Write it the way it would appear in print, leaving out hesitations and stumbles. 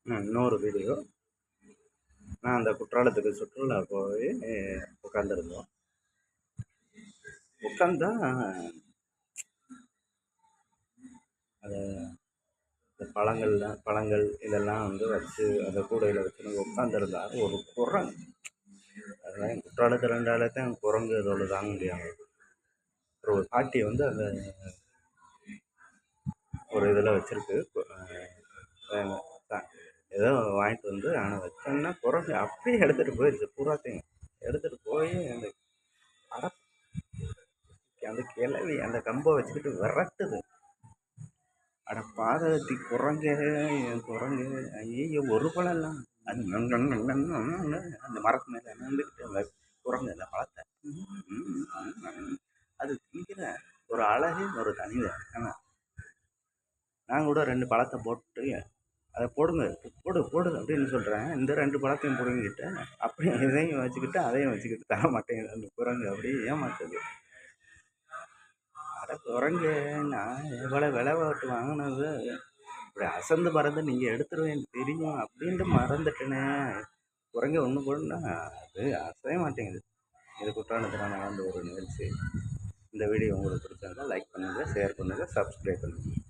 இன்னொரு வீடியோ. நான் அந்த குற்றாலத்துக்கு சுற்றுலா போய் உட்காந்துருந்தோம். உட்காந்தா அதை இந்த பழங்கள் இதெல்லாம் வச்சு அந்த கூடையில் வச்சு உட்காந்துருந்தா ஒரு குரங்கு. அதெல்லாம் குற்றாலத்தில் இருந்தாலே தான் குரங்கு இதோட தாங்க முடியாது. ஒரு பாட்டி அந்த ஒரு இதில் வச்சுருக்கு, ஏதோ வாங்கிட்டு ஆனால் வச்சோன்னா குரங்கு அப்படியே எடுத்துகிட்டு போயிடுச்சு. பூராத்தையும் எடுத்துகிட்டு போய் அந்த அந்த கிளவி அந்த கம்பை வச்சுக்கிட்டு விரட்டுது. அட பாதகத்தி குரங்கு, குரங்கு ஐயோ ஒரு பழம் எல்லாம் அந்த மரத்து மேலே நின்றுக்கிட்டு அந்த குரங்கு அந்த பழத்தை அது திங்கிற ஒரு அழகு ஒரு தனிதான். ஆனால் நான் கூட 2 பழத்தை போட்டு அதை போடுங்க, போடு போடு அப்படின்னு சொல்கிறேன். இந்த 2 பழத்தையும் பிடுங்கிட்டு அப்படியே இதையும் வச்சுக்கிட்டு அதையும் வச்சுக்கிட்டு தர மாட்டேங்குது அந்த குரங்கு. அப்படியே ஏமாத்துது. அட குரங்கு, நான் எவ்வளோ விலை போட்டு வாங்கினது இப்படி அசந்து பறந்து நீங்கள் எடுத்துருவேன்னு தெரியும் அப்படின்ட்டு மறந்துட்டேனே. குரங்கு ஒன்று போடுன்னா அது அசைய மாட்டேங்குது. இது குற்றாலத்தில் நடந்த ஒரு நிகழ்ச்சி. இந்த வீடியோ உங்களுக்கு பிடிச்சிருந்தா லைக் பண்ணுங்கள், ஷேர் பண்ணுங்கள், சப்ஸ்கிரைப் பண்ணுங்கள்.